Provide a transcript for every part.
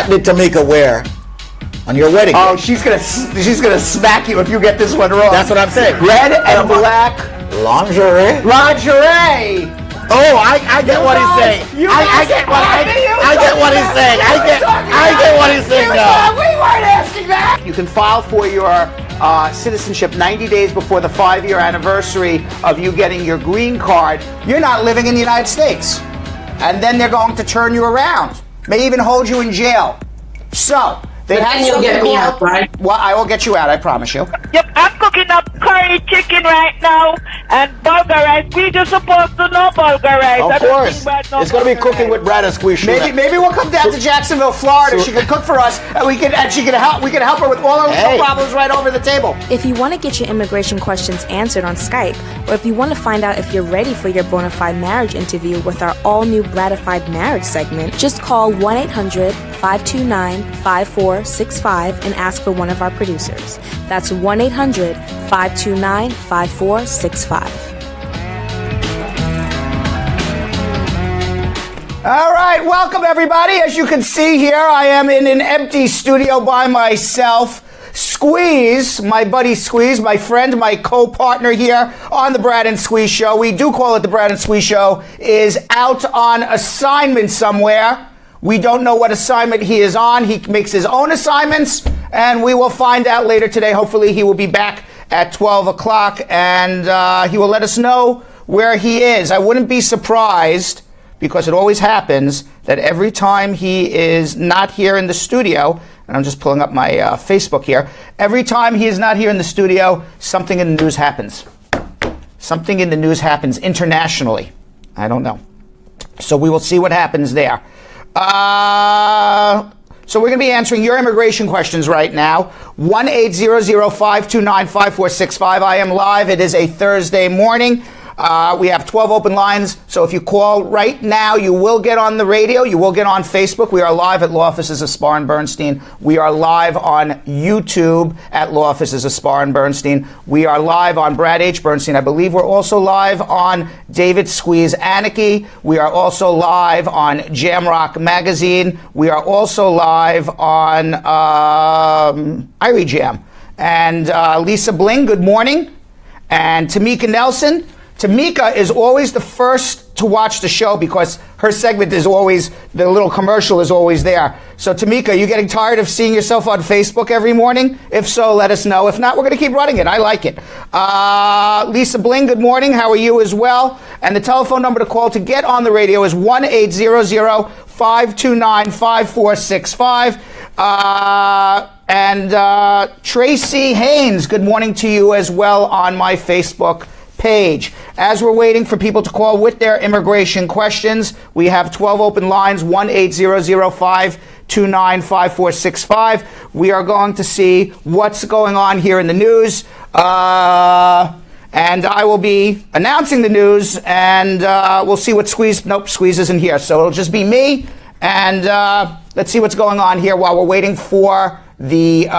did Tamika wear on your wedding day? Oh, she's gonna smack you if you get this one wrong. That's what I'm saying. Red and black lingerie. lingerie. Oh, I get what he's saying. I get what he's saying. I get what he's saying now. We weren't asking that. You can file for your citizenship 90 days before the 5-year anniversary of you getting your green card. You're not living in the United States. And then they're going to turn you around. May even hold you in jail. So, they have you'll get me out, right? Well, I will get you out, I promise you. Yep, I'm cooking up curry chicken right now and burger rice. We just supposed to know burger rice. Of course. It's going to be cooking with Brad and Squeeze. Maybe we'll come down to Jacksonville, Florida. She can cook for us, and we can help her with all our little problems right over the table. If you want to get your immigration questions answered on Skype, or if you want to find out if you're ready for your bona fide marriage interview with our all-new Bradified Marriage segment, just call 1-800-529-5465 and ask for one of our producers. That's 1-800-529-5465. All right, welcome everybody. As you can see here, I am in an empty studio by myself. Squeeze, my buddy Squeeze, my friend, my co-partner here on the Brad and Squeeze Show. We do call it the Brad and Squeeze Show, is out on assignment somewhere. We don't know what assignment he is on. He makes his own assignments, and we will find out later today. Hopefully he will be back at 12 o'clock, and he will let us know where he is. I wouldn't be surprised, because it always happens, that every time he is not here in the studio, and I'm just pulling up my Facebook here, every time he is not here in the studio, something in the news happens. Something in the news happens internationally. I don't know. So we will see what happens there. So we're going to be answering your immigration questions right now. 1-800-529-5465. I am live. It is a Thursday morning. We have 12 open lines, so if you call right now, you will get on the radio. You will get on Facebook. We are live at Law Offices of Spar and Bernstein. We are live on YouTube at Law Offices of Spar and Bernstein. We are live on Brad H. Bernstein. I believe we're also live on David Squeeze Annakie. We are also live on Jamrock Magazine. We are also live on Irie Jam. And Lisa Bling, good morning. And Tamika Nelson. Tamika is always the first to watch the show because her segment is always, the little commercial is always there. So Tamika, are you getting tired of seeing yourself on Facebook every morning? If so, let us know. If not, we're going to keep running it. I like it. Lisa Bling, good morning. How are you as well? And the telephone number to call to get on the radio is 1-800-529-5465. And Tracy Haynes, good morning to you as well on my Facebook page. As we're waiting for people to call with their immigration questions, we have 12 open lines, 1-800-529-5465. We are going to see what's going on here in the news. And I will be announcing the news, and we'll see what Squeeze isn't here. So it'll just be me, and let's see what's going on here while we're waiting for the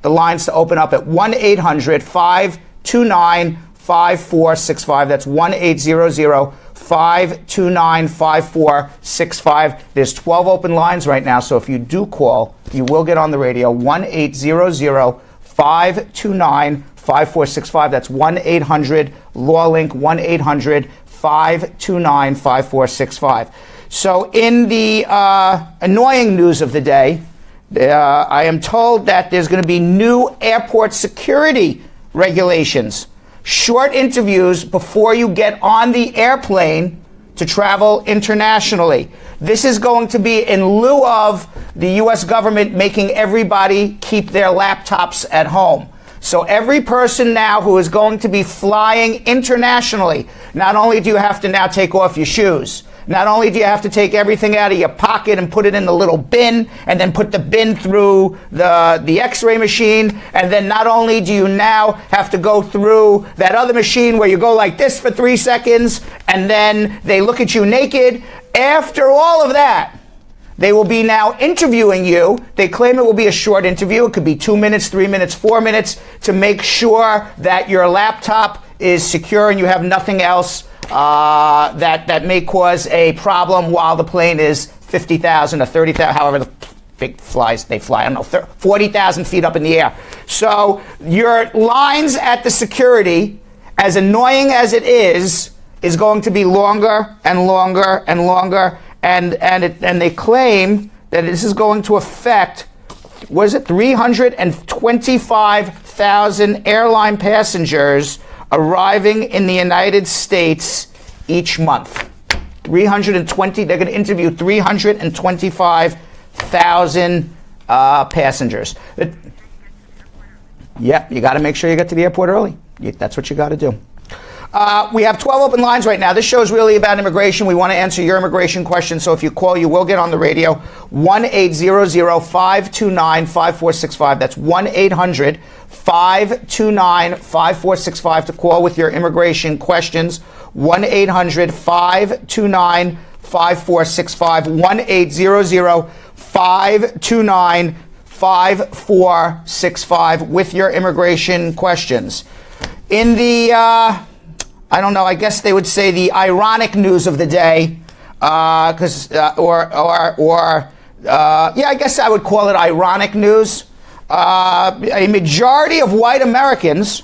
lines to open up at 1-800-529-5465. That's 1-800-529-5465. There's 12 open lines right now, so if you do call, you will get on the radio. 1-800-529-5465. That's 1-800-LawLink, 1-800-529-5465. So in the annoying news of the day, I am told that there's going to be new airport security regulations. Short interviews before you get on the airplane to travel internationally. This is going to be in lieu of the U.S. government making everybody keep their laptops at home. So every person now who is going to be flying internationally, not only do you have to now take off your shoes, not only do you have to take everything out of your pocket and put it in the little bin and then put the bin through the x-ray machine, and then not only do you now have to go through that other machine where you go like this for 3 seconds and then they look at you naked. After all of that, they will be now interviewing you. They claim it will be a short interview. It could be 2 minutes, 3 minutes, 4 minutes to make sure that your laptop is secure and you have nothing else that may cause a problem while the plane is 50,000 or 30,000, however they fly, I don't know, 40,000 feet up in the air. So your lines at the security, as annoying as it is going to be longer and longer and longer. And they claim that this is going to affect, was it 325,000 airline passengers arriving in the United States each month. 320, they're going to interview 325,000 passengers. Yep, you got to make sure you get to the airport early. That's what you got to do. We have 12 open lines right now. This show is really about immigration. We want to answer your immigration questions. So if you call, you will get on the radio. 1-800-529-5465. That's 1-800-529-5465 to call with your immigration questions. 1-800-529-5465. 1-800-529-5465 with your immigration questions. In the, I don't know, I guess they would say the ironic news of the day, I guess I would call it ironic news. A majority of white Americans,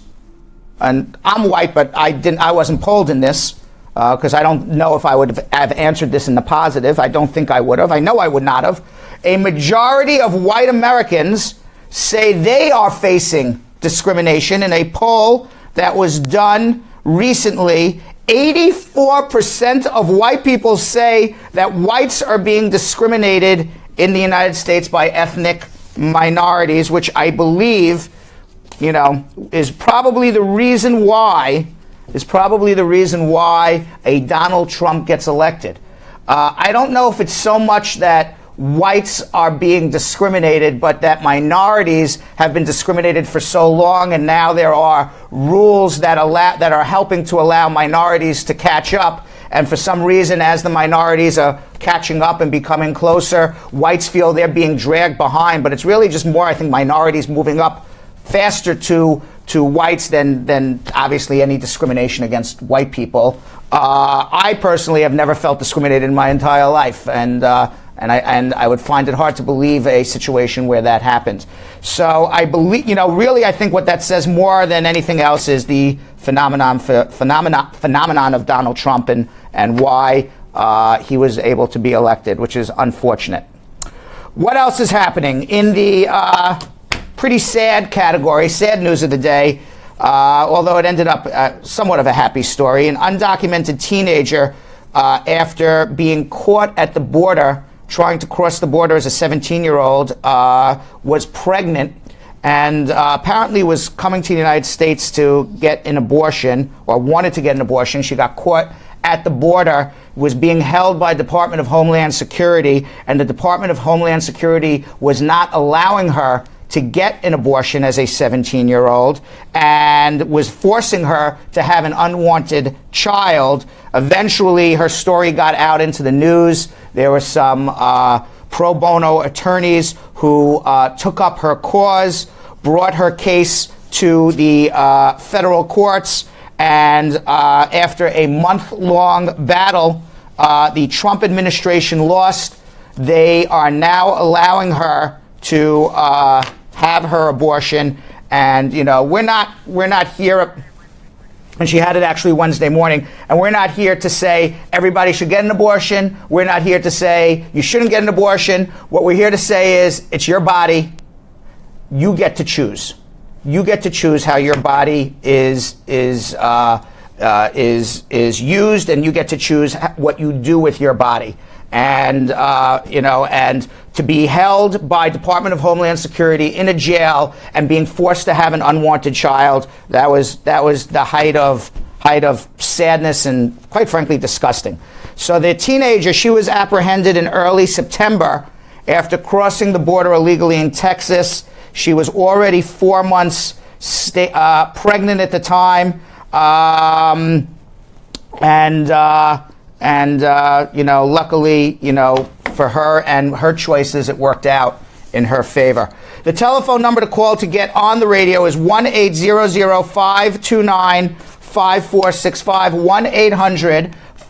and I'm white, but I wasn't polled in this, because I don't know if I would have answered this in the positive. I don't think I would have. I know I would not have. A majority of white Americans say they are facing discrimination. In a poll that was done recently, 84% of white people say that whites are being discriminated in the United States by ethnic minorities, which I believe, is probably the reason why a Donald Trump gets elected. I don't know if it's so much that whites are being discriminated, but that minorities have been discriminated for so long, and now there are rules that are helping to allow minorities to catch up. And for some reason, as the minorities are catching up and becoming closer, whites feel they're being dragged behind. But it's really just more, I think, minorities moving up faster to whites than obviously any discrimination against white people. I personally have never felt discriminated in my entire life, and I would find it hard to believe a situation where that happens. So I believe, really, I think what that says more than anything else is the phenomenon of Donald Trump and why he was able to be elected, which is unfortunate. What else is happening in the pretty sad category, sad news of the day? Although it ended up somewhat of a happy story. An undocumented teenager, after being caught at the border, trying to cross the border as a 17-year-old, was pregnant and apparently was coming to the United States to get an abortion, or wanted to get an abortion. She got caught at the border, was being held by Department of Homeland Security, and the Department of Homeland Security was not allowing her to get an abortion as a 17-year-old, and was forcing her to have an unwanted child. Eventually, her story got out into the news. There were some pro bono attorneys who took up her cause, brought her case to the federal courts, and after a month-long battle, the Trump administration lost. They are now allowing her to have her abortion, and we're not here. And she had it actually Wednesday morning. And we're not here to say everybody should get an abortion. We're not here to say you shouldn't get an abortion. What we're here to say is it's your body. You get to choose. You get to choose how your body is used, and you get to choose what you do with your body. And and to be held by Department of Homeland Security in a jail and being forced to have an unwanted child, that was the height of sadness and, quite frankly, disgusting. So the teenager, she was apprehended in early September after crossing the border illegally in Texas. She was already 4 months pregnant at the time, luckily, for her and her choices, it worked out in her favor. The telephone number to call to get on the radio is 1-800-529-5465,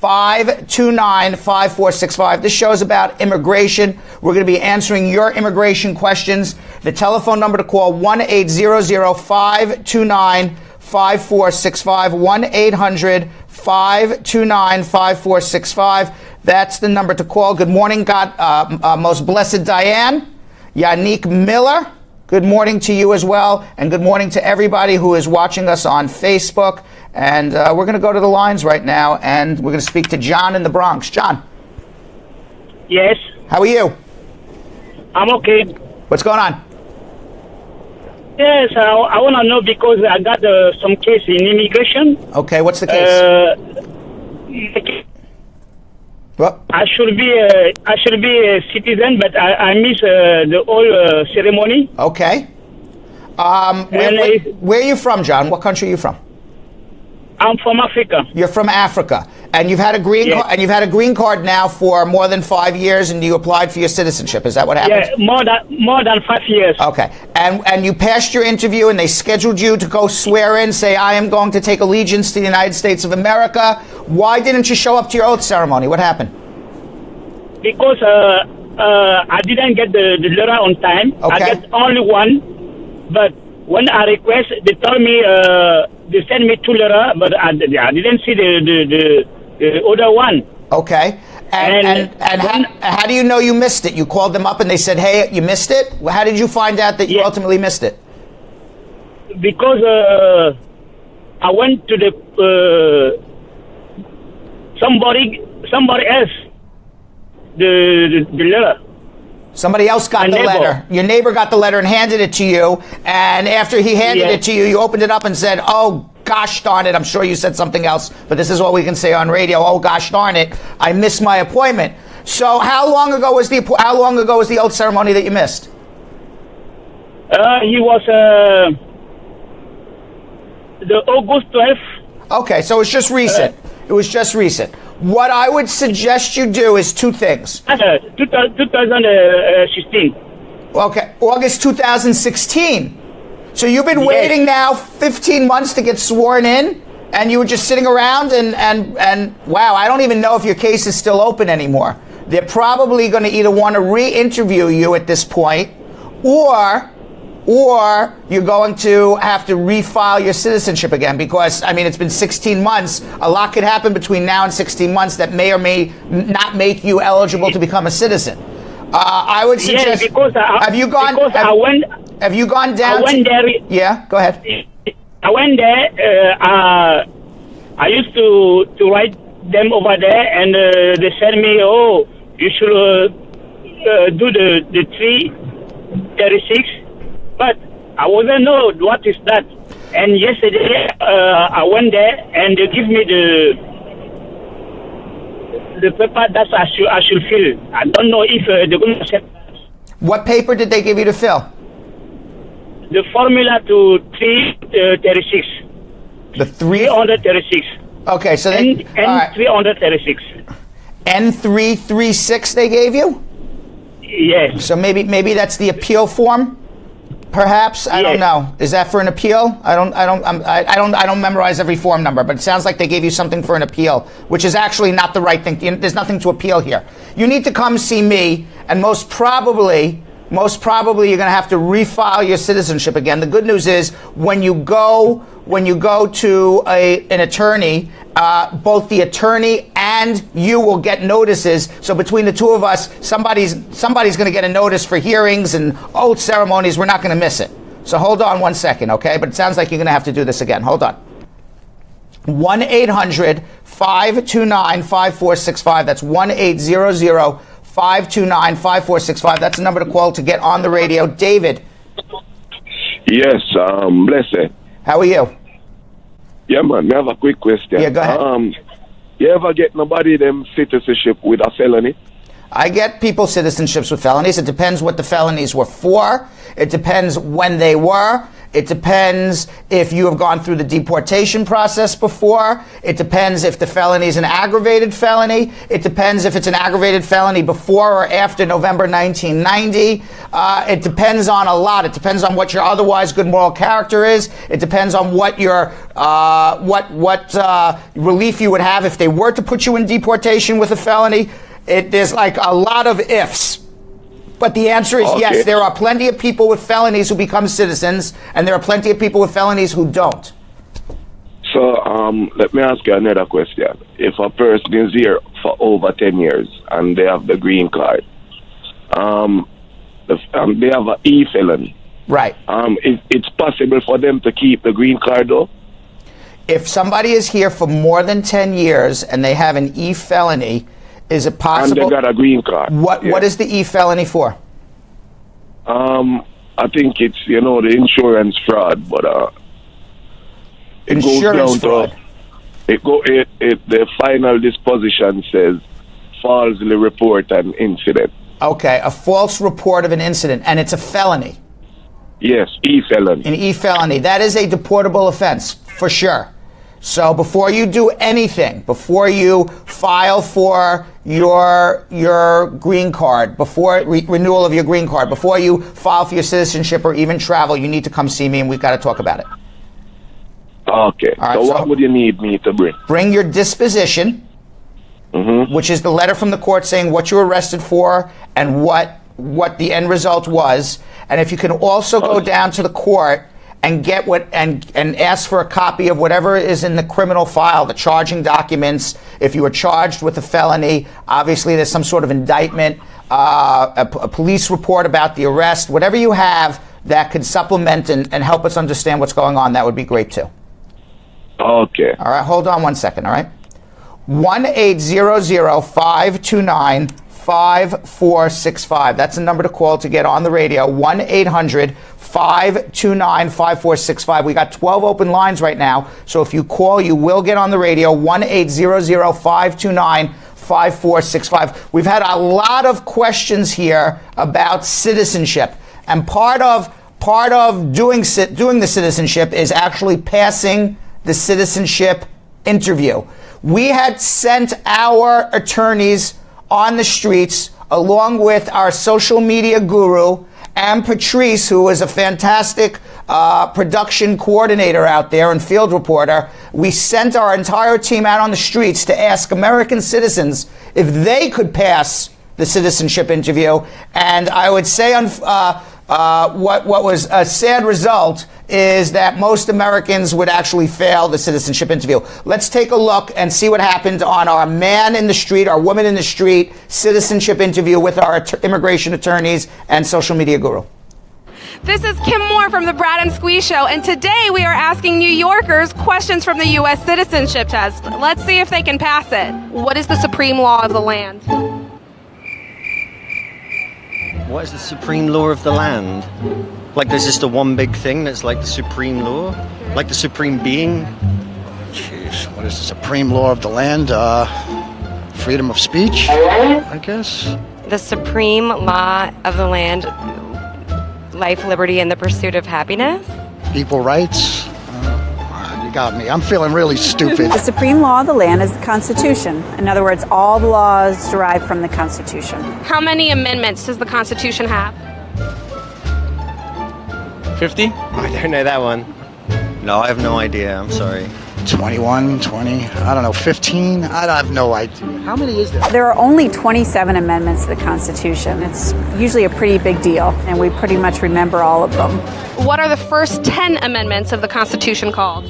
529-5465. This show is about immigration. We're going to be answering your immigration questions. The telephone number to call, 1-800-529-5465, 1-800-529-5465. That's the number to call. Good morning, God, Most Blessed Diane. Yannick Miller, good morning to you as well. And good morning to everybody who is watching us on Facebook. And we're going to go to the lines right now, and we're going to speak to John in the Bronx. John. Yes. How are you? I'm okay. What's going on? Yes, I want to know because I got some case in immigration. Okay, what's the case? Well, I should be a citizen, but I miss the whole ceremony. okay. Where are you from, John? What country are you from? I'm from Africa. You're from Africa, and you've had a green Yes. card, and you've had a green card now for more than 5 years, and you applied for your citizenship. Is that what happened? Yeah, more than 5 years. Okay, and you passed your interview, and they scheduled you to go swear in, say, I am going to take allegiance to the United States of America. Why didn't you show up to your oath ceremony? What happened? Because I didn't get the letter on time. Okay. I get only one, but when I request, they told me they sent me 2 letters, but I didn't see the other one. Okay, and how do you know you missed it? You called them up and they said, hey, you missed it? How did you find out that you ultimately missed it? Because I went to the somebody else the letter. Somebody else got the letter. Your neighbor got the letter and handed it to you. And after he handed it to you, you opened it up and said, oh, gosh darn it. I'm sure you said something else, but this is what we can say on radio. Oh, gosh darn it. I missed my appointment. So how long ago was the oath ceremony that you missed? He was the August 12th. Okay, so it's just recent. It was just recent. What I would suggest you do is 2 things. 2016. Okay, August 2016. So you've been waiting now 15 months to get sworn in, and you were just sitting around and wow, I don't even know if your case is still open anymore. They're probably going to either want to re-interview you at this point, or you're going to have to refile your citizenship again, because, I mean, it's been 16 months. A lot could happen between now and 16 months that may or may not make you eligible to become a citizen. I would suggest. Yeah, because have you gone down? I went there. Yeah, go ahead. I went there. I used to write them over there, and they said me, oh, you should do the 336. But I wasn't know what is that. And yesterday I went there and they give me the paper that I should fill. I don't know if they're going to accept that. What paper did they give you to fill? The formula to 336. The 336. Okay, so they and 336. N336 they gave you? Yes. So maybe that's the appeal form. Perhaps I don't know. Is that for an appeal? I don't memorize every form number, but it sounds like they gave you something for an appeal, which is actually not the right thing. There's nothing to appeal here. You need to come see me, and most probably you're going to have to refile your citizenship again. The good news is when you go to an attorney, both the attorney and you will get notices. So between the two of us, somebody's going to get a notice for hearings and oath ceremonies. We're not going to miss it. So hold on 1 second, okay? But it sounds like you're going to have to do this again. Hold on. 1-800-529-5465. That's 1-800-529-5465. That's the number to call to get on the radio. David. Yes, blessed. How are you? Yeah, man, I have a quick question. Yeah, go ahead. You ever get nobody them citizenship with a felony? I get people citizenships with felonies. It depends what the felonies were for. It depends when they were. It depends if you have gone through the deportation process before. It depends if the felony is an aggravated felony. It depends if it's an aggravated felony before or after November 1990. It depends on a lot. It depends on what your otherwise good moral character is. It depends on what your relief you would have if they were to put you in deportation with a felony. There's like a lot of ifs. But the answer is yes, there are plenty of people with felonies who become citizens, and there are plenty of people with felonies who don't. So let me ask you another question. If a person is here for over 10 years and they have the green card, they have an e-felony. Right. It's possible for them to keep the green card, though? If somebody is here for more than 10 years and they have an e-felony, is it possible? And they got a green card. What is the e-felony for? I think it's, the insurance fraud, but it insurance goes down fraud. The final disposition says falsely report an incident. Okay, a false report of an incident, and it's a felony. Yes, e-felony. An e-felony. That is a deportable offense, for sure. So before you do anything, before you file for your green card, before renewal of your green card, before you file for your citizenship or even travel, you need to come see me and we've got to talk about it. Okay. All right, so what would you need me to bring? Bring your disposition, which is the letter from the court saying what you were arrested for and what the end result was. And if you can also go down to the court and get and ask for a copy of whatever is in the criminal file, the charging documents. If you were charged with a felony, obviously there's some sort of indictment, a police report about the arrest, whatever you have that could supplement and help us understand what's going on, that would be great too. Okay. All right, hold on one second, all right? 1-800-529-5465. That's the number to call to get on the radio. 1-800-529-5465. We got 12 open lines right now, so if you call, you will get on the radio. 1-800-529-5465. We've had a lot of questions here about citizenship, and part of doing the citizenship is actually passing the citizenship interview. We had sent our attorneys on the streets along with our social media guru and Patrice, who is a fantastic production coordinator out there and field reporter. We sent our entire team out on the streets to ask American citizens if they could pass the citizenship interview. And I would say what was a sad result is that most Americans would actually fail the citizenship interview. Let's take a look and see what happened on our man in the street, our woman in the street citizenship interview with our immigration attorneys and social media guru. This is Kim Moore from the Brad and Squeeze Show, and today we are asking New Yorkers questions from the U.S. citizenship test. Let's see if they can pass it. What is the supreme law of the land? What is the supreme law of the land? Like there's just the one big thing that's like the supreme law? Like the supreme being? Jeez, what is the supreme law of the land? Freedom of speech, I guess. The supreme law of the land, life, liberty, and the pursuit of happiness. Equal rights. You got me. I'm feeling really stupid. The supreme law of the land is the Constitution. In other words, all the laws derive from the Constitution. How many amendments does the Constitution have? 50? I don't know that one. No, I have no idea. I'm sorry. 21, 20, I don't know, 15? I have no idea. How many is there? There are only 27 amendments to the Constitution. It's usually a pretty big deal, and we pretty much remember all of them. What are the first 10 amendments of the Constitution called?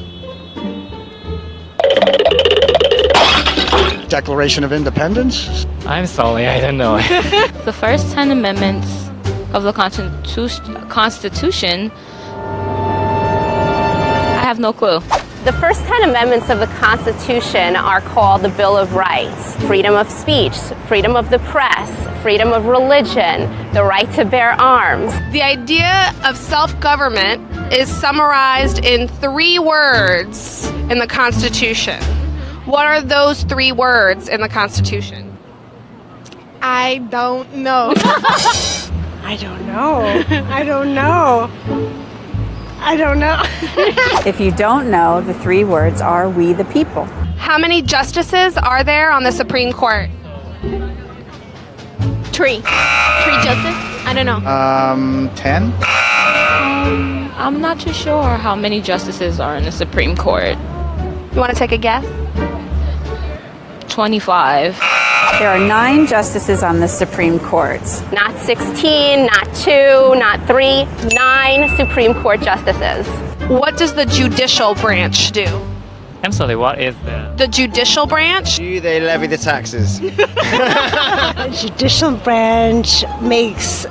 Declaration of Independence? I'm sorry, I don't know. The first 10 amendments of the Constitution, I have no clue. The first 10 amendments of the Constitution are called the Bill of Rights: freedom of speech, freedom of the press, freedom of religion, the right to bear arms. The idea of self-government is summarized in 3 words in the Constitution. What are those 3 words in the Constitution? I don't know. I don't know. I don't know. If you don't know, the 3 words are "we the people." How many justices are there on the Supreme Court? 3 justice? I don't know. 10? I'm not too sure how many justices are in the Supreme Court. You want to take a guess? 25. There are 9 justices on the Supreme Court. Not 16, not 2, not 3, 9 Supreme Court justices. What does the judicial branch do? I'm sorry, what is that? The judicial branch? Do they levy the taxes? The judicial branch makes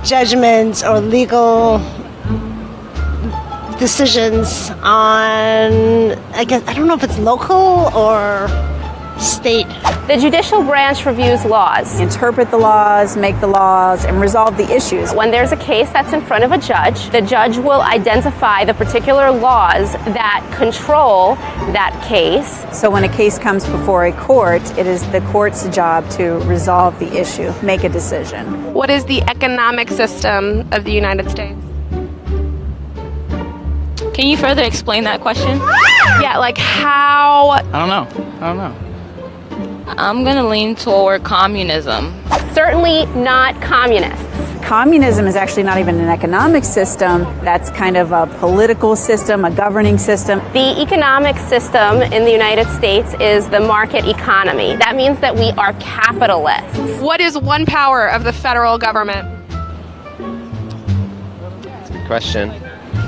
judgments or legal decisions on, I don't know if it's local or state. The judicial branch reviews laws, Interpret the laws, make the laws, and resolve the issues. When there's a case that's in front of a judge, the judge will identify the particular laws that control that case. So when a case comes before a court, it is the court's job to resolve the issue, make a decision. What is the economic system of the United States? Can you further explain that question? Yeah, like how... I don't know. I'm gonna lean toward communism. Certainly not communists. Communism is actually not even an economic system. That's kind of a political system, a governing system. The economic system in the United States is the market economy. That means that we are capitalists. What is one power of the federal government? That's a good question.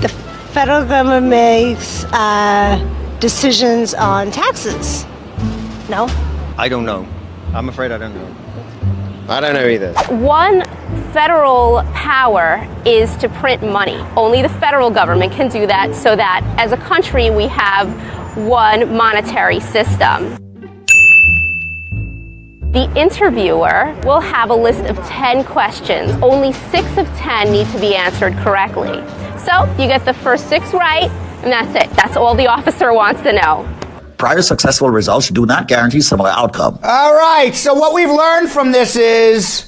The federal government makes decisions on taxes. No? I don't know. I'm afraid I don't know. I don't know either. One federal power is to print money. Only the federal government can do that, so that as a country we have one monetary system. The interviewer will have a list of 10 questions. Only 6 of 10 need to be answered correctly. So you get the first 6 right, and that's it. That's all the officer wants to know. Prior successful results do not guarantee similar outcome. All right, so what we've learned from this is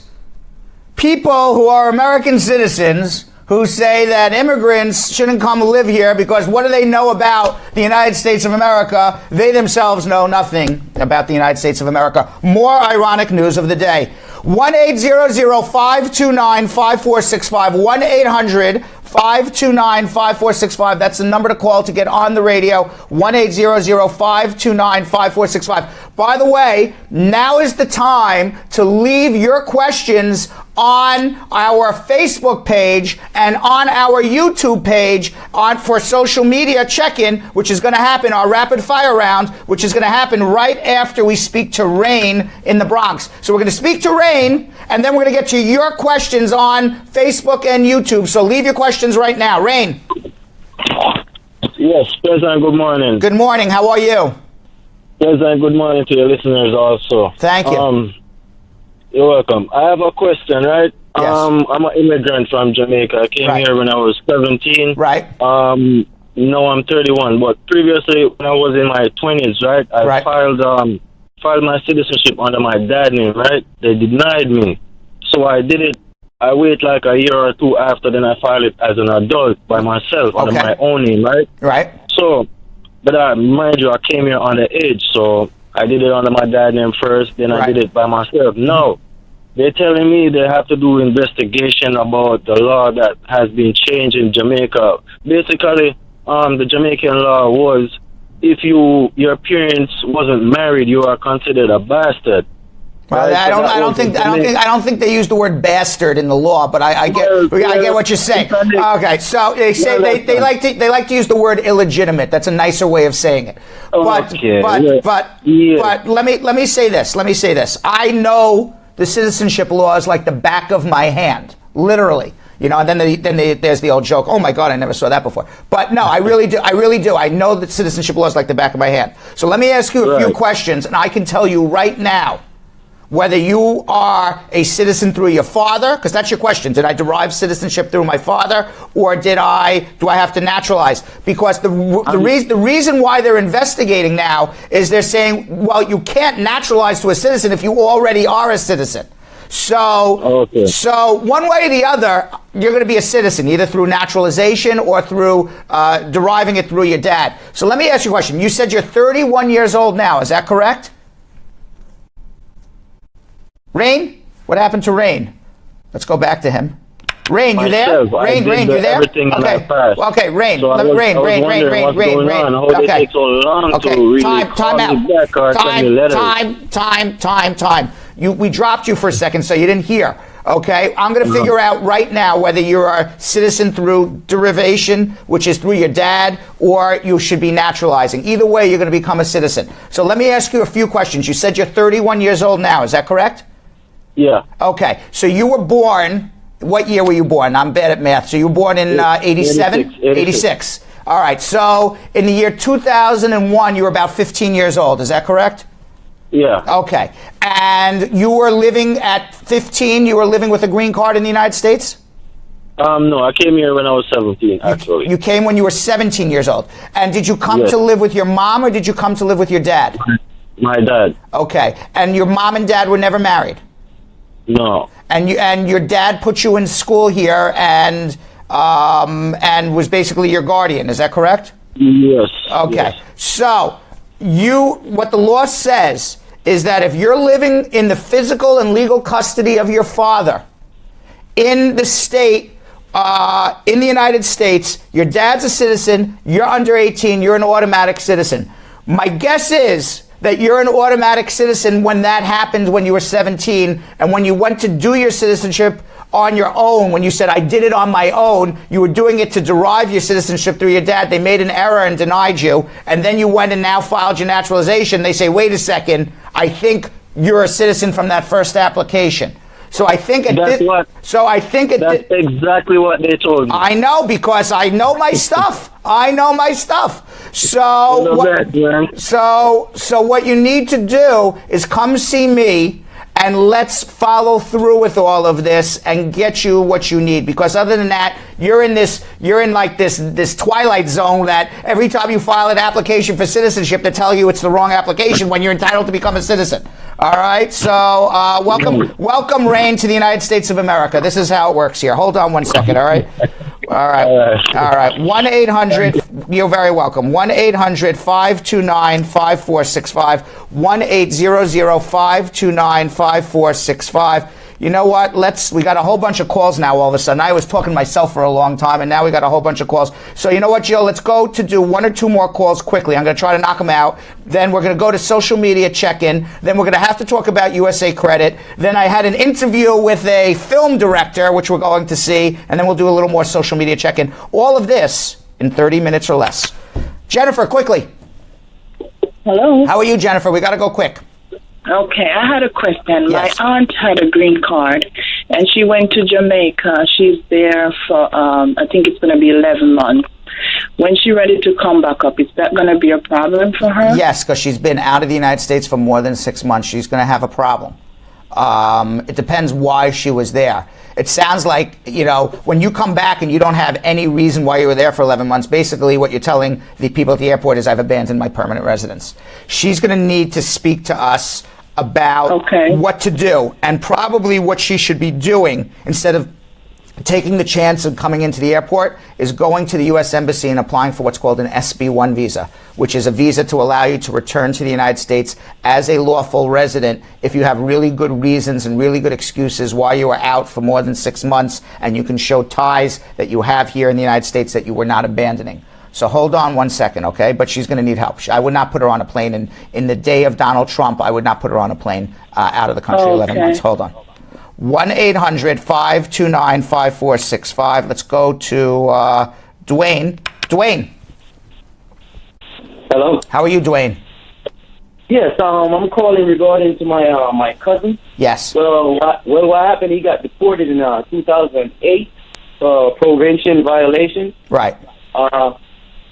people who are American citizens who say that immigrants shouldn't come live here because what do they know about the United States of America? They themselves know nothing about the United States of America. More ironic news of the day. 1-800-529-5465. 1-800-529-5465. That's the number to call to get on the radio. 1-800-529-5465. By the way, now is the time to leave your questions on our Facebook page and on our YouTube page for social media check-in, which is going to happen, our rapid fire round, which is going to happen right after we speak to Rain in the Bronx. So we're going to speak to Rain, and then we're going to get to your questions on Facebook and YouTube. So leave your questions right now. Rain. Yes, President, good morning. Good morning. How are you? President, good morning to your listeners also. Thank you. You're welcome. I have a question, right? Yes. I'm an immigrant from Jamaica. I came here when I was 17. Right. Now I'm 31, but previously when I was in my 20s, right, I filed my citizenship under my dad's name, right? They denied me. So I did it. I wait like a year or 2 after, then I filed it as an adult by myself under my own name, right? Right. So, but mind you, I came here underage, so I did it under my dad's name first, then I did it by myself. No, they're telling me they have to do investigation about the law that has been changed in Jamaica. Basically, the Jamaican law was if your parents wasn't married, you are considered a bastard. Well, Right? I don't think they use the word bastard in the law, but I get what you're saying. Okay, so they say they like to use the word illegitimate. That's a nicer way of saying it. But let me say this. I know the citizenship law is like the back of my hand, literally. You know, and then there's the old joke. Oh my God, I never saw that before. But no, I really do. I know that citizenship law is like the back of my hand. So let me ask you a few questions, and I can tell you right now whether you are a citizen through your father, because that's your question. Did I derive citizenship through my father, or do I have to naturalize? Because the reason why they're investigating now is they're saying, well, you can't naturalize to a citizen if you already are a citizen. So one way or the other, you're going to be a citizen, either through naturalization or through deriving it through your dad. So let me ask you a question. You said you're 31 years old now. Is that correct? Rain? What happened to Rain? Let's go back to him. Rain, you there? Rain, you there? Okay, Rain. Rain. Okay. Time. We dropped you for a second, so you didn't hear. Okay, I'm going to figure out right now whether you're a citizen through derivation, which is through your dad, or you should be naturalizing. Either way, you're going to become a citizen. So let me ask you a few questions. You said you're 31 years old now. Is that correct? Yeah. Okay, so you were born. What year were you born? I'm bad at math. So you were born in 87? 86. All right. So in the year 2001, you were about 15 years old. Is that correct? Yeah. Okay. And you were living at 15, you were living with a green card in the United States? No, I came here when I was 17, actually. You came when you were 17 years old. And did you come to live with your mom, or did you come to live with your dad? My dad. Okay. And your mom and dad were never married? No. And your dad put you in school here and was basically your guardian. Is that correct? Yes. Okay. Yes. So what the law says is that if you're living in the physical and legal custody of your father in the state, in the United States, your dad's a citizen, you're under 18, you're an automatic citizen. My guess is that you're an automatic citizen when that happened when you were 17, and when you went to do your citizenship on your own, when you said, I did it on my own, you were doing it to derive your citizenship through your dad. They made an error and denied you, and then you went and now filed your naturalization. They say, wait a second, I think you're a citizen from that first application. So I think that's exactly what they told me. I know, because I know my stuff. So what you need to do is come see me, and let's follow through with all of this and get you what you need. Because other than that, you're in this twilight zone that every time you file an application for citizenship, they tell you it's the wrong application when you're entitled to become a citizen. All right. So welcome, Rain, to the United States of America. This is how it works here. Hold on one second. All right. All right. 1-800. You're very welcome. 1-800-529-5465. 1-800-529-5465. You know what? We got a whole bunch of calls now all of a sudden. I was talking to myself for a long time, and now we got a whole bunch of calls. So you know what, Jill? Let's go to do one or two more calls quickly. I'm going to try to knock them out. Then we're going to go to social media check-in. Then we're going to have to talk about USA Credit. Then I had an interview with a film director, which we're going to see, and then we'll do a little more social media check-in. All of this in 30 minutes or less. Jennifer, quickly. Hello. How are you, Jennifer? We got to go quick. Okay, I had a question. Yes. My aunt had a green card, and she went to Jamaica. She's there for, I think it's going to be 11 months. When she's ready to come back up, is that going to be a problem for her? Yes, because she's been out of the United States for more than 6 months. She's going to have a problem. It depends why she was there. It sounds like, when you come back and you don't have any reason why you were there for 11 months, basically what you're telling the people at the airport is, I've abandoned my permanent residence. She's going to need to speak to us about what to do, and probably what she should be doing instead of taking the chance of coming into the airport is going to the U.S. Embassy and applying for what's called an SB1 visa, which is a visa to allow you to return to the United States as a lawful resident if you have really good reasons and really good excuses why you were out for more than 6 months, and you can show ties that you have here in the United States that you were not abandoning. So hold on one second, okay? But she's going to need help. I would not put her on a plane. In the day of Donald Trump, I would not put her on a plane out of the country 11 months. Hold on. 1-800-529-5465. Let's go to Dwayne. Dwayne. Hello. How are you, Dwayne? Yes, I'm calling regarding to my my cousin. Yes. Well, what happened? He got deported in 2008 probation violation. Right.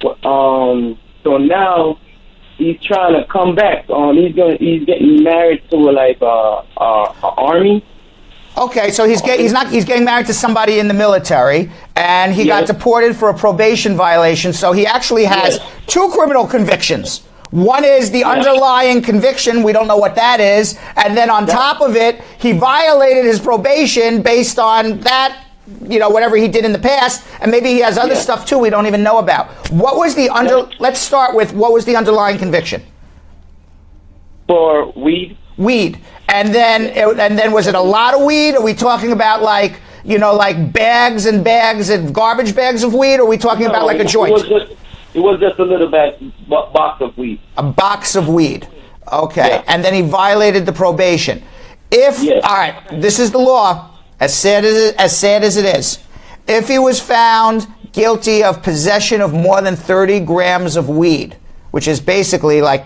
So now he's trying to come back. He's getting married to like army. Okay, so he's getting married to somebody in the military, and he got deported for a probation violation. So he actually has 2 criminal convictions. One is the underlying conviction. We don't know what that is. And then on top of it, he violated his probation based on that, whatever he did in the past. And maybe he has other stuff too we don't even know about. What was the let's start with what was the underlying conviction? For weed. Weed. And then was it a lot of weed? Are we talking about like bags and bags and garbage bags of weed? Or are we talking about like a joint? It was just a little box of weed. A box of weed. Okay. Yeah. And then he violated the probation. All right, this is the law, as sad as it is. If he was found guilty of possession of more than 30 grams of weed, which is basically like,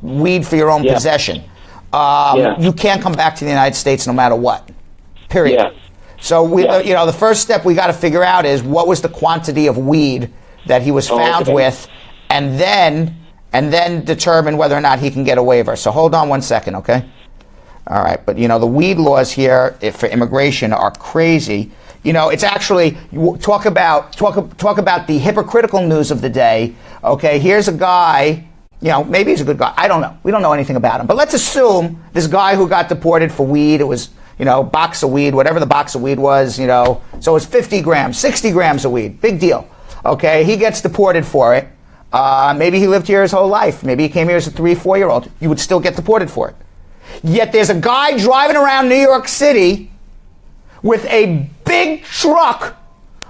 weed for your own possession, you can't come back to the United States no matter what. Period. Yeah. So the first step we got to figure out is what was the quantity of weed that he was found with, and then determine whether or not he can get a waiver. So hold on 1 second, okay? All right, but the weed laws here for immigration are crazy. It's actually talk about the hypocritical news of the day. Okay, here's a guy. Maybe he's a good guy. I don't know. We don't know anything about him. But let's assume this guy who got deported for weed. It was box of weed, whatever the box of weed was. So it was 50 grams, 60 grams of weed. Big deal. Okay, he gets deported for it. Maybe he lived here his whole life. Maybe he came here as a 3-4-year-old. You would still get deported for it. Yet there's a guy driving around New York City with a big truck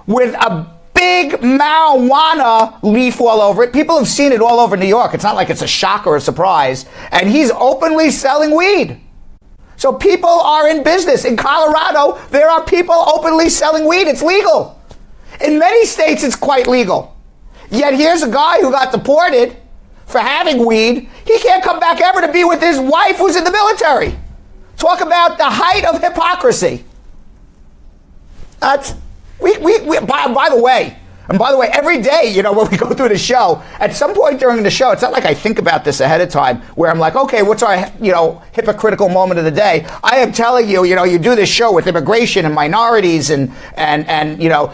with a big marijuana leaf all over it. People have seen it all over New York. It's not like it's a shock or a surprise. And he's openly selling weed. So people are in business. In Colorado, there are people openly selling weed. It's legal. In many states, it's quite legal. Yet here's a guy who got deported for having weed. He can't come back ever to be with his wife who's in the military. Talk about the height of hypocrisy. By the way, every day, when we go through the show, at some point during the show, it's not like I think about this ahead of time, where I'm like, okay, what's our, hypocritical moment of the day? I am telling you, you do this show with immigration and minorities and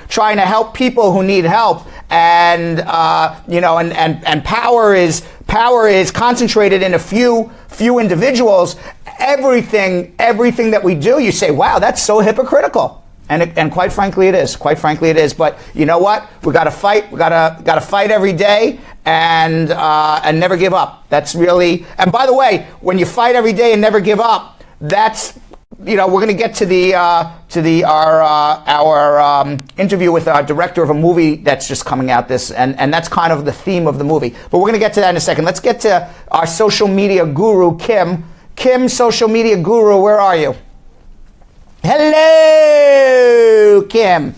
trying to help people who need help. And, and power is concentrated in a few individuals. Everything that we do, you say, wow, that's so hypocritical. And quite frankly, it is. But you know what? We got to fight. We got to fight every day and never give up. That's really. And by the way, when you fight every day and never give up, that's we're going to get to our interview with our director of a movie that's just coming out and that's kind of the theme of the movie. But we're going to get to that in a second. Let's get to our social media guru, Kim. Kim, social media guru, where are you? Hello, Kim.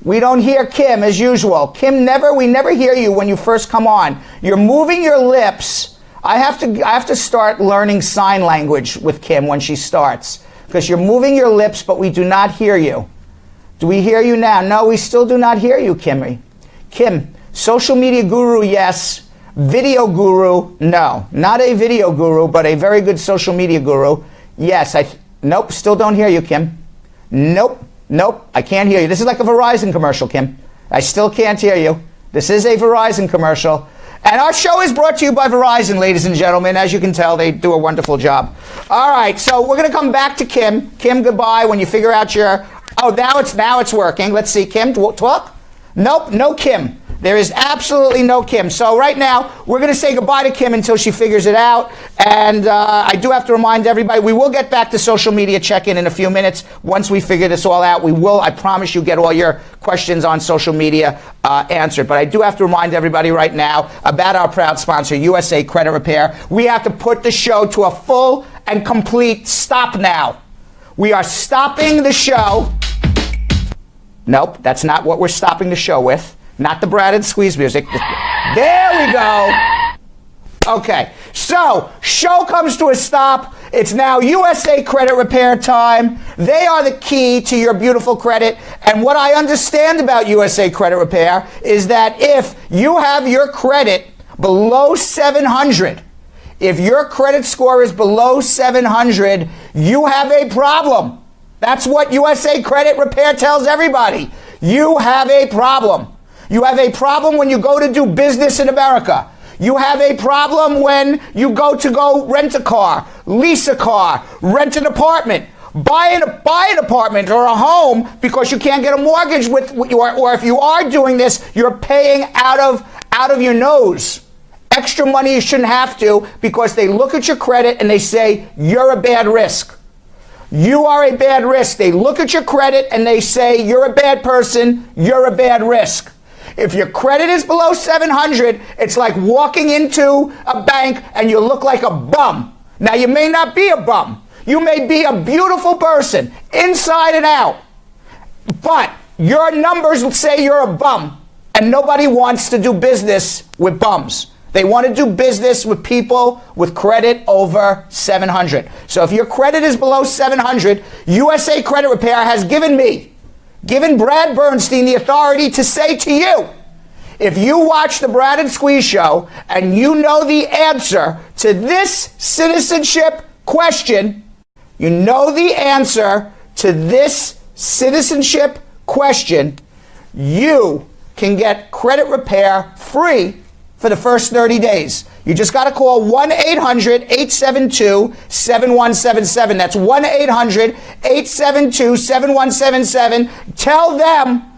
We don't hear Kim as usual. Kim, we never hear you when you first come on. You're moving your lips. I have to start learning sign language with Kim when she starts, because you're moving your lips, but we do not hear you. Do we hear you now? No, we still do not hear you, Kimmy. Kim, social media guru, yes. Video guru, no. Not a video guru, but a very good social media guru. Yes, nope, still don't hear you, Kim. Nope, I can't hear you. This is like a Verizon commercial, Kim. I still can't hear you. This is a Verizon commercial. And our show is brought to you by Verizon, ladies and gentlemen. As you can tell, they do a wonderful job. All right, so we're going to come back to Kim. Kim, goodbye. When you figure out now it's working. Let's see, Kim, talk? Nope, no Kim. There is absolutely no Kim. So right now, we're going to say goodbye to Kim until she figures it out. And I do have to remind everybody, we will get back to social media check-in in a few minutes. Once we figure this all out, we will, I promise you, get all your questions on social media answered. But I do have to remind everybody right now about our proud sponsor, USA Credit Repair. We have to put the show to a full and complete stop now. We are stopping the show. Nope, that's not what we're stopping the show with. Not the Brad and Squeeze music. There we go. Okay, so show comes to a stop. It's now USA Credit Repair time. They are the key to your beautiful credit. And what I understand about USA Credit Repair is that if you have your credit below 700, if your credit score is below 700, you have a problem. That's what USA Credit Repair tells everybody. You have a problem. You have a problem when you go to do business in America. You have a problem when you go rent a car, lease a car, rent an apartment, buy an apartment or a home because you can't get a mortgage or if you are doing this, you're paying out of your nose. Extra money you shouldn't have to because they look at your credit and they say, you're a bad risk. You are a bad risk. They look at your credit and they say, you're a bad person, you're a bad risk. If your credit is below 700, it's like walking into a bank and you look like a bum. Now, you may not be a bum. You may be a beautiful person, inside and out. But your numbers say you're a bum, and nobody wants to do business with bums. They want to do business with people with credit over 700. So if your credit is below 700, USA Credit Repair has given Brad Bernstein the authority to say to you, if you watch the Brad and Squeeze show and you know the answer to this citizenship question, you know the answer to this citizenship question, you can get credit repair free for the first 30 days. You just got to call 1-800-872-7177. That's 1-800-872-7177. Tell them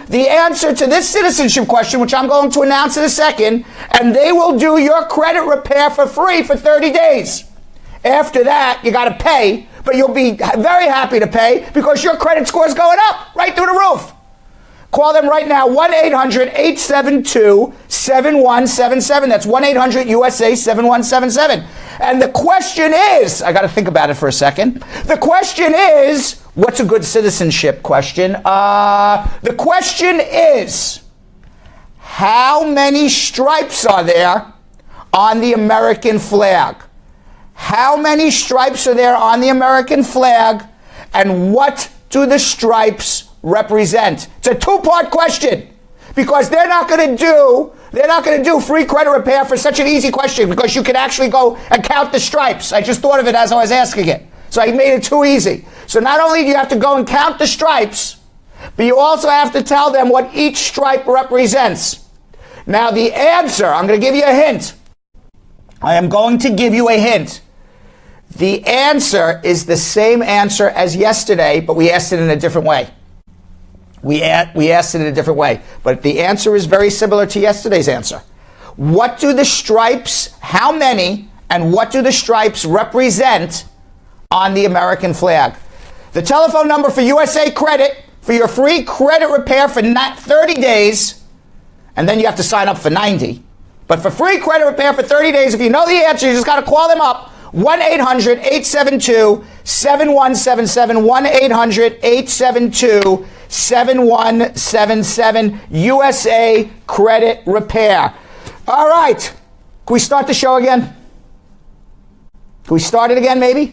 the answer to this citizenship question, which I'm going to announce in a second, and they will do your credit repair for free for 30 days. After that, you got to pay, but you'll be very happy to pay because your credit score is going up right through the roof. Call them right now, 1-800-872-7177. That's 1-800-USA-7177. And the question is, I got to think about it for a second. The question is, what's a good citizenship question? The question is, how many stripes are there on the American flag? How many stripes are there on the American flag, and what do the stripes represent? It's a two-part question because they're not going to do free credit repair for such an easy question because you can actually go and count the stripes. I just thought of it as I was asking it. So I made it too easy. So not only do you have to go and count the stripes, but you also have to tell them what each stripe represents. Now the answer, I'm going to give you a hint. I am going to give you a hint. The answer is the same answer as yesterday, but we asked it in a different way. We asked it in a different way, but the answer is very similar to yesterday's answer. What do the stripes, how many, and what do the stripes represent on the American flag? The telephone number for USA Credit for your free credit repair for 30 days, and then you have to sign up for 90. But for free credit repair for 30 days, if you know the answer, you just got to call them up. 1-800-872-7177. 1-800-872-7177. USA Credit Repair. All right. Can we start the show again? Can we start it again, maybe?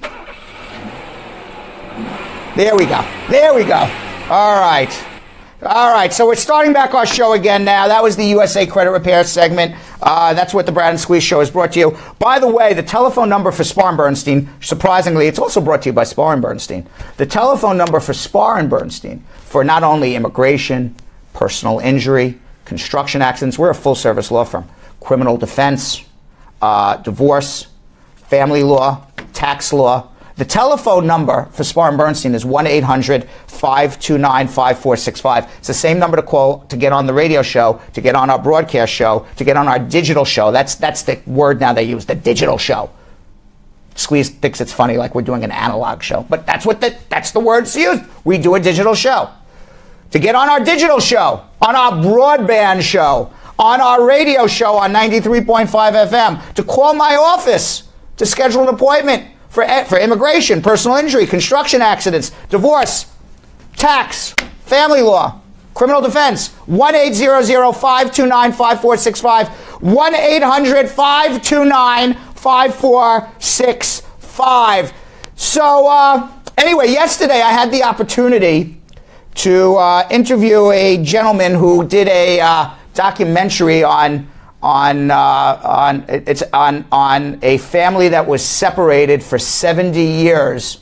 There we go. There we go. All right. All right, so we're starting back our show again now. That was the USA Credit Repair segment. That's what the Brad and Squeeze show is brought to you. By the way, the telephone number for Spar and Bernstein, surprisingly, it's also brought to you by Spar and Bernstein. The telephone number for Spar and Bernstein for not only immigration, personal injury, construction accidents, we're a full-service law firm, criminal defense, divorce, family law, tax law. The telephone number for Spar and Bernstein is 1-800-529-5465. It's the same number to call to get on the radio show, to get on our broadcast show, to get on our digital show. That's the word now they use, the digital show. Squeeze thinks it's funny like we're doing an analog show, but that's the words used. We do a digital show. To get on our digital show, on our broadband show, on our radio show on 93.5 FM, to call my office to schedule an appointment for immigration, personal injury, construction accidents, divorce, tax, family law, criminal defense, 1-800-529-5465, 1-800-529-5465. So anyway, yesterday I had the opportunity to interview a gentleman who did a documentary on a family that was separated for 70 years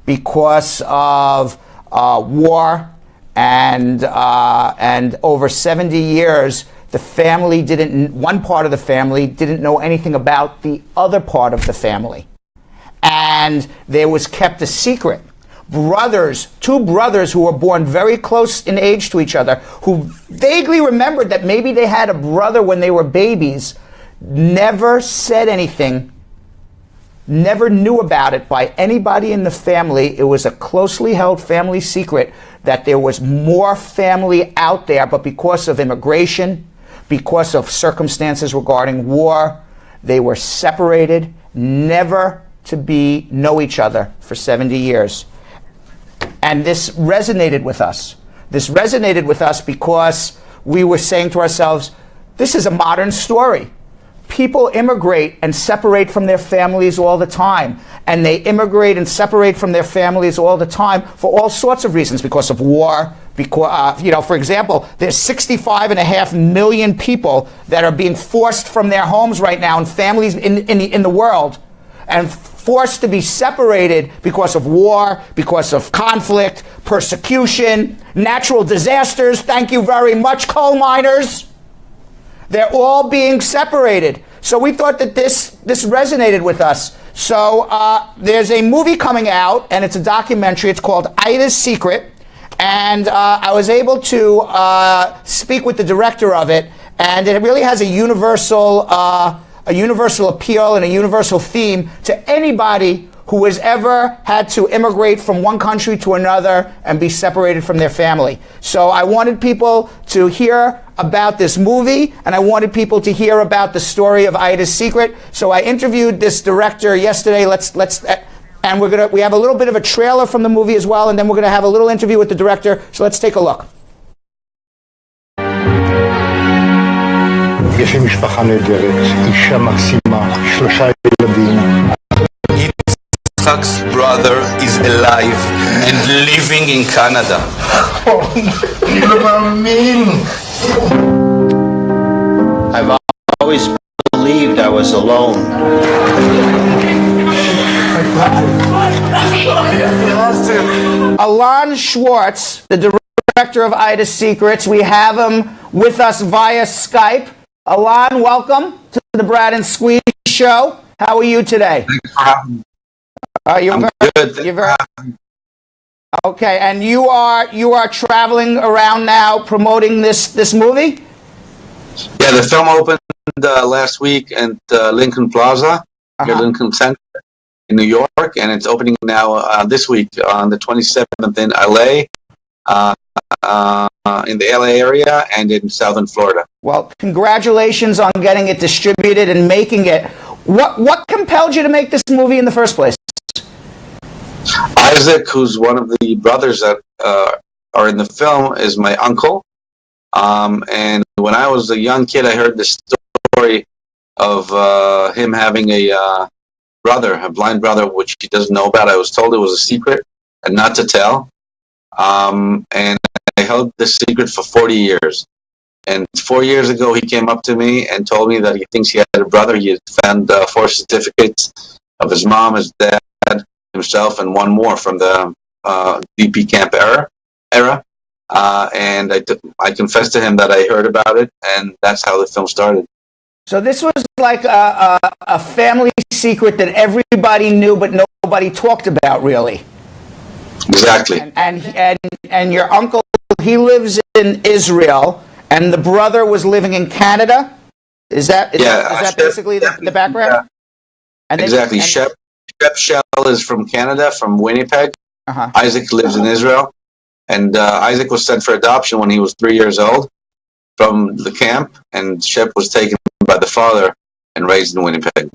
because of war, and over 70 years The family one part of the family didn't know anything about the other part of the family. And there was kept a secret. Two brothers who were born very close in age to each other, who vaguely remembered that maybe they had a brother when they were babies, never said anything, never knew about it by anybody in the family. It was a closely held family secret that there was more family out there, but because of immigration, because of circumstances regarding war, they were separated, never to know each other for 70 years. And this resonated with us. This resonated with us because we were saying to ourselves, this is a modern story. People immigrate and separate from their families all the time. And they immigrate and separate from their families all the time for all sorts of reasons, because of war. Because, for example, there's 65.5 million people that are being forced from their homes right now, and families in the world, and forced to be separated because of war, because of conflict, persecution, natural disasters. Thank you very much, coal miners. They're all being separated. So we thought that this resonated with us. So there's a movie coming out, and it's a documentary. It's called Ida's Secret. And I was able to speak with the director of it, and it really has a universal appeal and a universal theme to anybody who has ever had to immigrate from one country to another and be separated from their family. So I wanted people to hear about this movie, and I wanted people to hear about the story of Ida's Secret. So I interviewed this director yesterday. And we have a little bit of a trailer from the movie as well, and then we're gonna have a little interview with the director. So let's take a look. יש לי משפחה נהדרת, אישה מקסימה, 3 ילדים. Yitzhak's brother is alive and living in Canada. אני לא מאמין. I've always believed I was alone. Alon Schwartz, the director of Ida's Secrets, we have him with us via Skype. Alon, welcome to the Brad and Squeeze Show. How are you today? Thanks for having me. I'm good. You're very okay. And you are traveling around now promoting this movie? Yeah, the film opened last week at Lincoln Plaza, near Lincoln Center in New York, and it's opening now this week on the 27th in LA. In the LA area and in southern Florida. Well, congratulations on getting it distributed and making it. What compelled you to make this movie in the first place? Isaac, who's one of the brothers that are in the film, is my uncle. And when I was a young kid, I heard the story of him having a blind brother, which he doesn't know about. I was told it was a secret and not to tell. And I held this secret for 40 years. And 4 years ago, he came up to me and told me that he thinks he had a brother. He had found 4 certificates of his mom, his dad, himself, and one more from the DP camp era. And I confessed to him that I heard about it, and that's how the film started. So this was like a family secret that everybody knew, but nobody talked about, really. Exactly. And your uncle, he lives in Israel, and the brother was living in Canada. Is that basically the background? Yeah. And exactly. Shep Shell is from Canada, from Winnipeg. Isaac lives in Israel, and Isaac was sent for adoption when he was 3 years old from the camp, and Shep was taken by the father and raised in Winnipeg.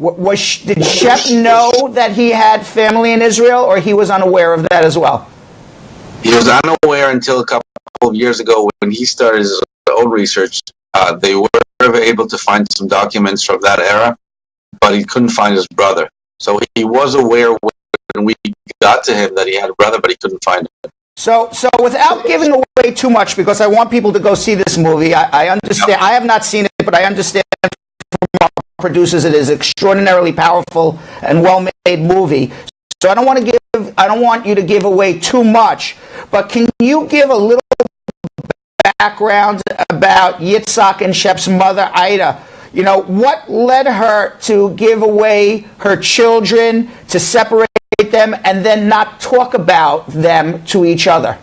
Did Shep know that he had family in Israel, or he was unaware of that as well? He was unaware until a couple of years ago when he started his own research. They were able to find some documents from that era, but he couldn't find his brother. So he was aware when we got to him that he had a brother, but he couldn't find him. So without giving away too much, because I want people to go see this movie, I understand. I have not seen it, but I understand from our producers it is an extraordinarily powerful and well-made movie. So I don't want you to give away too much, but can you give a little background about Yitzhak and Shep's mother, Ida. You know, what led her to give away her children, to separate them, and then not talk about them to each other?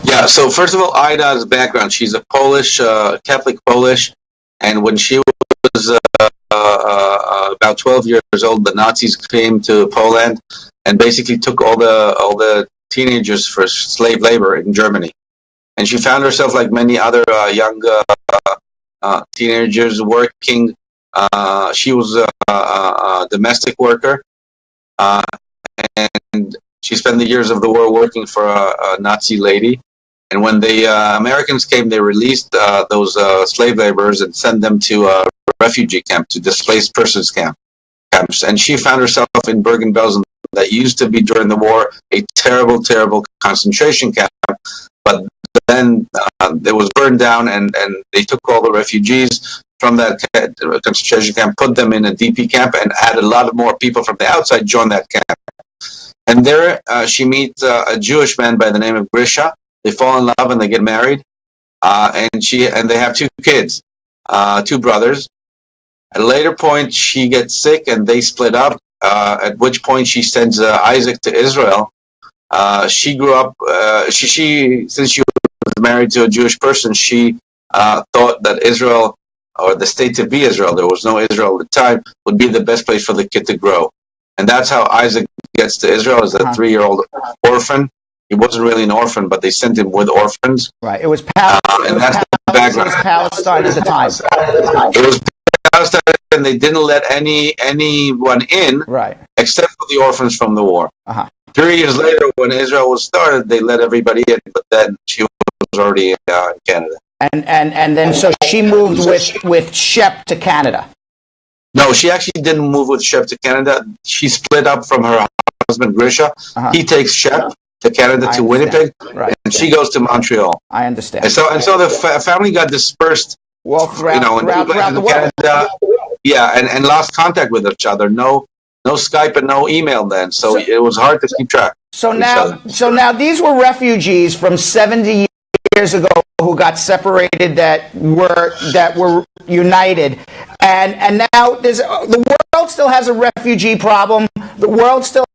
Yeah, so first of all, Ida's background, she's a Polish, Catholic Polish, and when she was about 12 years old, the Nazis came to Poland and basically took all the teenagers for slave labor in Germany. And she found herself, like many other young teenagers, working. She was a domestic worker, and she spent the years of the war working for a Nazi lady. And when the Americans came, they released those slave laborers and sent them to a refugee camp, to displaced persons camps. And she found herself in Bergen-Belsen, that used to be during the war a terrible, terrible concentration camp. But then it was burned down, and they took all the refugees from that concentration camp, put them in a DP camp, and had a lot of more people from the outside join that camp. And there she meets a Jewish man by the name of Grisha. They fall in love and they get married, and they have two kids, two brothers. At a later point, she gets sick and they split up. At which point she sends Isaac to Israel. She grew up. Since she was married to a Jewish person, she thought that Israel, or the state to be Israel, there was no Israel at the time, would be the best place for the kid to grow. And that's how Isaac gets to Israel, as a 3-year-old orphan. He wasn't really an orphan, but they sent him with orphans. Right. It was Palestine. And that's the background. It was Palestine at the time. It was Palestine, and they didn't let anyone in, right, except for the orphans from the war. 3 years later, when Israel was started, they let everybody in, but then she was already in Canada. And then so she moved with Shep to Canada. No, she actually didn't move with Shep to Canada. She split up from her husband Grisha. He takes Shep to Canada, to Winnipeg, right, and she goes to Montreal. I understand. And so the family got dispersed, throughout the world. Canada, and lost contact with each other. No Skype and no email then. So it was hard to keep track. So now these were refugees from 70 years ago who got separated, that were united, and now the world still has a refugee problem. The world still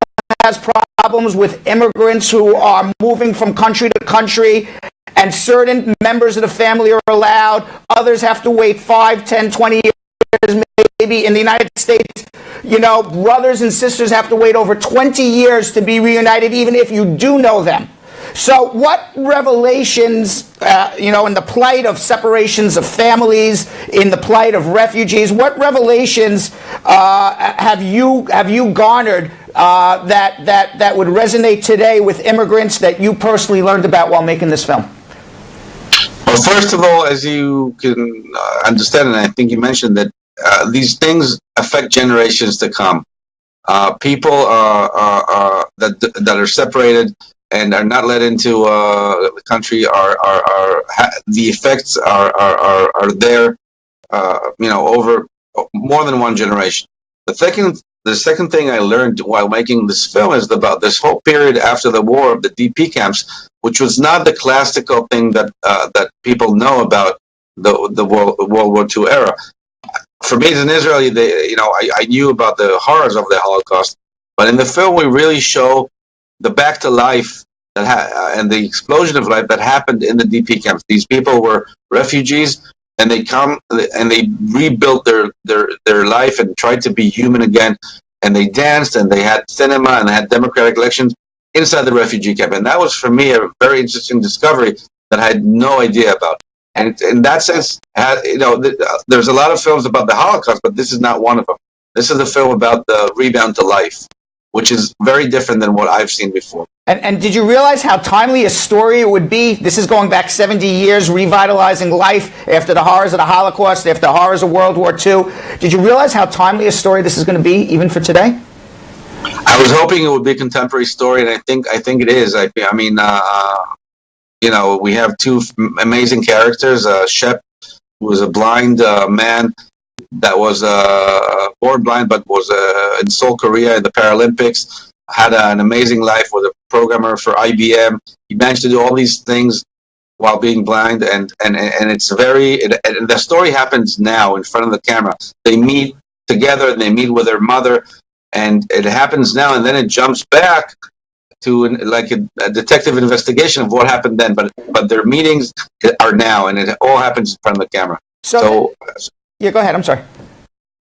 has problems with immigrants who are moving from country to country, and certain members of the family are allowed. Others have to wait 5, 10, 20 years, maybe. In the United States, brothers and sisters have to wait over 20 years to be reunited, even if you do know them. So what revelations, in the plight of separations of families, in the plight of refugees, what revelations have you garnered that would resonate today with immigrants that you personally learned about while making this film? Well, first of all, as you can understand, and I think you mentioned that these things affect generations to come. People that are separated and are not let into the country the effects are there, over more than one generation. The second thing I learned while making this film is about this whole period after the war of the DP camps, which was not the classical thing that people know about the World War II era. For me as an Israeli, I knew about the horrors of the Holocaust, but in the film we really show the back to life and the explosion of life that happened in the DP camps. These people were refugees, and they come and they rebuilt their life and tried to be human again. And they danced, and they had cinema, and they had democratic elections inside the refugee camp. And that was, for me, a very interesting discovery that I had no idea about. And in that sense, there's a lot of films about the Holocaust, but this is not one of them. This is a film about the rebound to life, which is very different than what I've seen before. And did you realize how timely a story it would be? This is going back 70 years, revitalizing life after the horrors of the Holocaust, after the horrors of World War II. Did you realize how timely a story this is going to be, even for today? I was hoping it would be a contemporary story, and I think it is. We have two amazing characters. Shep, who was a blind man that was born blind, but was in Seoul, Korea in the Paralympics, had an amazing life, was a programmer for IBM. He managed to do all these things while being blind, and it's and the story happens now in front of the camera. They meet together and they meet with their mother, and it happens now, and then it jumps back to like a detective investigation of what happened then. But their meetings are now, and it all happens in front of the camera. So yeah, go ahead. I'm sorry.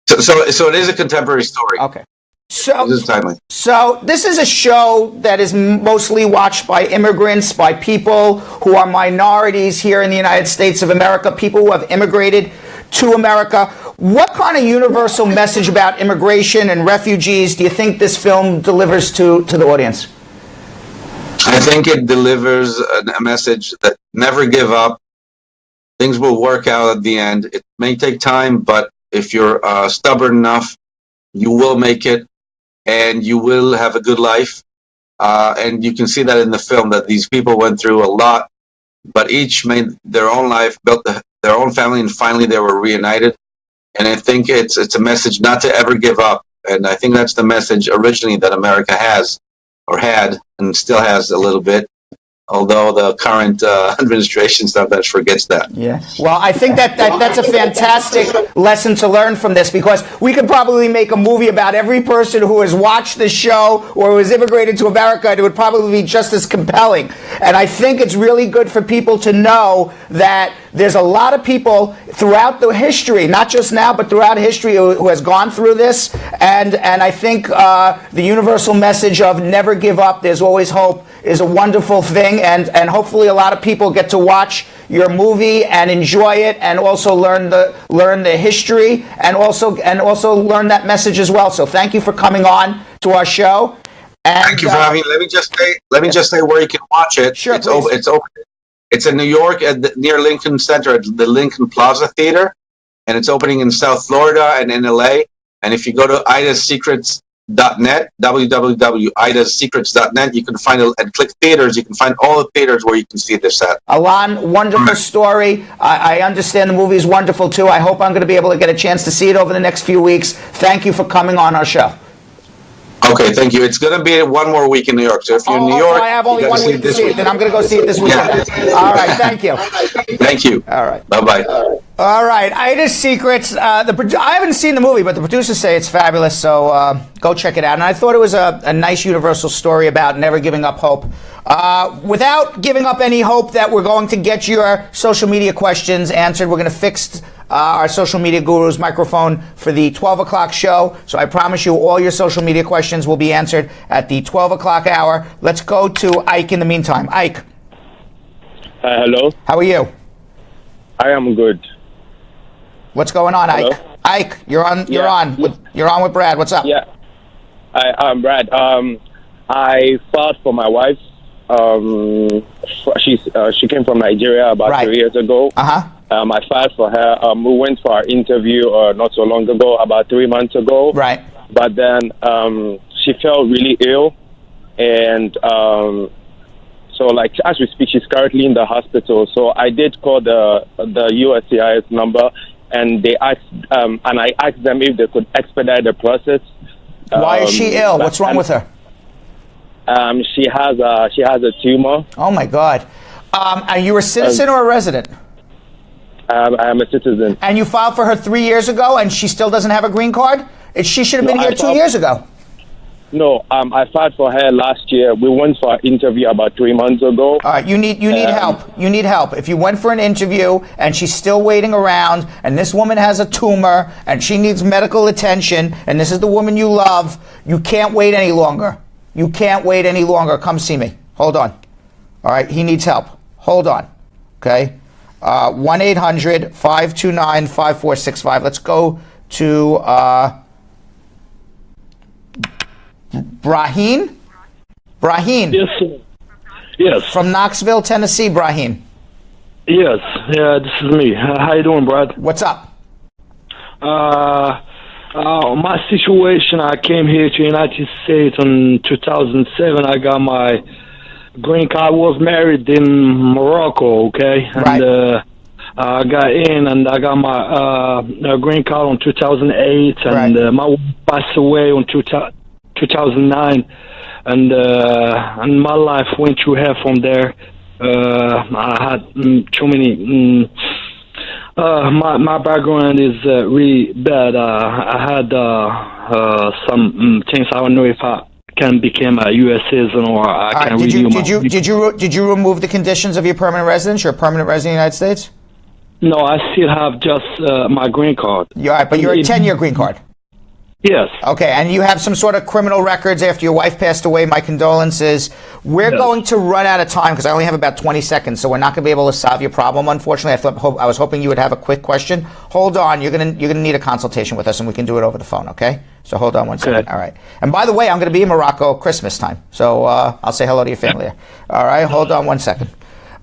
So it is a contemporary story. Okay. So this is timely. So this is a show that is mostly watched by immigrants, by people who are minorities here in the United States of America, people who have immigrated to America. What kind of universal message about immigration and refugees do you think this film delivers to the audience? I think it delivers a message that never give up. Things will work out at the end. It may take time, but if you're stubborn enough, you will make it, and you will have a good life. And you can see that in the film, that these people went through a lot, but each made their own life, built their own family, and finally they were reunited. And I think it's a message not to ever give up. And I think that's the message originally that America has, or had, and still has a little bit, although the current administration sometimes forgets that. Yeah. Well, I think that's a fantastic lesson to learn from this, because we could probably make a movie about every person who has watched the show or who has immigrated to America, and it would probably be just as compelling. And I think it's really good for people to know that there's a lot of people throughout the history, not just now, but throughout history, who has gone through this. And I think the universal message of never give up, there's always hope, is a wonderful thing. And hopefully a lot of people get to watch your movie and enjoy it, and also learn the history, and also learn that message as well. So thank you for coming on to our show. And, thank you for having me. Let me just say where you can watch it. Sure, it's open. It's in New York near Lincoln Center at the Lincoln Plaza Theater, and it's opening in South Florida and in LA. And if you go to idasecrets.net, www.idasecrets.net, you can find it, and click theaters. You can find all the theaters where you can see this at. Alon, wonderful story. I understand the movie is wonderful too. I hope I'm going to be able to get a chance to see it over the next few weeks. Thank you for coming on our show. Okay, thank you. It's going to be one more week in New York. So if you're in New York, so I have only 1 week to see it. Then I'm going to go see it this weekend. Yeah. All right, thank you. Thank you. All right. Bye-bye. All right, Ida's Secrets. I haven't seen the movie, but the producers say it's fabulous, so go check it out. And I thought it was a nice universal story about never giving up hope. Without giving up any hope that we're going to get your social media questions answered, we're going to fix our social media guru's microphone for the 12 o'clock show. So I promise you all your social media questions will be answered at the 12 o'clock hour. Let's go to Ike in the meantime. Ike. Hello. How are you? I am good. What's going on, Hello? Ike? Ike, you're on with Brad. What's up? Yeah. I'm Brad. I filed for my wife. She came from Nigeria about 3 years ago. I filed for her. We went for our interview not so long ago, about 3 months ago. Right. But then she felt really ill, and so like as we speak, she's currently in the hospital. So I did call the USCIS number, and they asked, and I asked them if they could expedite the process. Why is she ill? What's wrong with her? She has a tumor. Oh my God! Are you a citizen or a resident? I'm a citizen. And you filed for her 3 years ago, and she still doesn't have a green card? She should have been here 2 years ago. No, I filed for her last year. We went for an interview about 3 months ago. All right, you need help. You need help. If you went for an interview and she's still waiting around, and this woman has a tumor and she needs medical attention, and this is the woman you love, you can't wait any longer. You can't wait any longer. Come see me. Hold on. All right, he needs help. Hold on. Okay. 1-800-529-5465. Let's go to Brahim. Brahim. Yes, sir. Yes. From Knoxville, Tennessee, Brahim. Yes. Yeah, this is me. How you doing, Brad? What's up? My situation, I came here to the United States in 2007. I got my green card. I was married in Morocco, okay? And I got in, and I got my green card in 2008, and my wife passed away in 2009, and my life went through hell from there. I had too many. My background is really bad. I had some things. I don't know if I can become a U.S. citizen or I can renew my. Did you remove the conditions of your permanent residence? You're a permanent resident of the United States? No, I still have just my green card. But you're a 10-year green card. Yes. Okay, and you have some sort of criminal records after your wife passed away. My condolences. We're going to run out of time because I only have about 20 seconds, so we're not going to be able to solve your problem, unfortunately. I was hoping you would have a quick question. Hold on. You're going to need a consultation with us, and we can do it over the phone, okay? So hold on one second. All right. And by the way, I'm going to be in Morocco Christmas time, so I'll say hello to your family there. All right, hold on one second.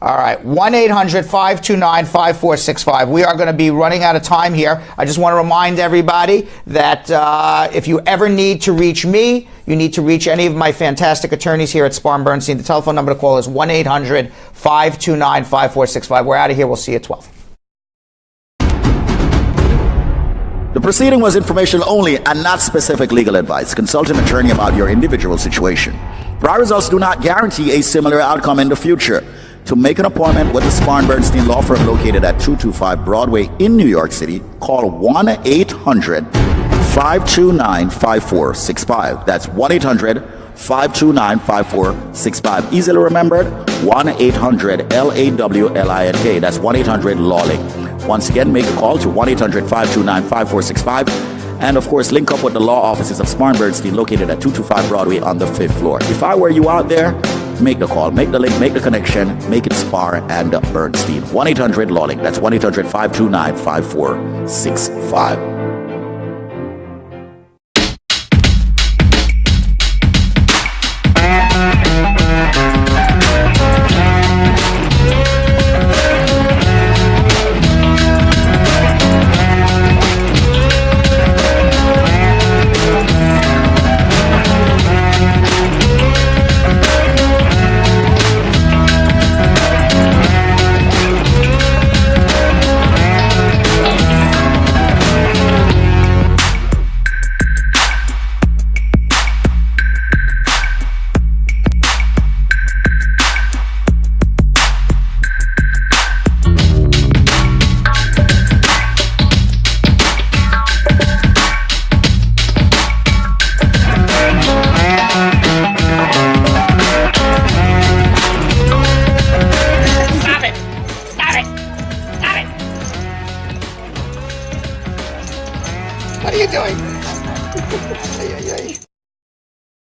All right, 1-800-529-5465. We are going to be running out of time here. I just want to remind everybody that if you ever need to reach me, you need to reach any of my fantastic attorneys here at Spar and Bernstein. The telephone number to call is 1-800-529-5465. We're out of here. We'll see you at 12. The proceeding was informational only and not specific legal advice. Consult an attorney about your individual situation. Prior results do not guarantee a similar outcome in the future. To make an appointment with the Spar and Bernstein law firm located at 225 Broadway in New York City, call 1-800-529-5465. That's 1-800-529-5465. Easily remembered, 1-800-LAWLINK. That's 1-800-LawLink. Once again, make a call to 1-800-529-5465. And of course, link up with the law offices of Spar and Bernstein located at 225 Broadway on the 5th floor. If I were you out there, make the call, make the link, make the connection, make it Spar and Bernstein. 1-800-LawLink. That's 1-800-529-5465.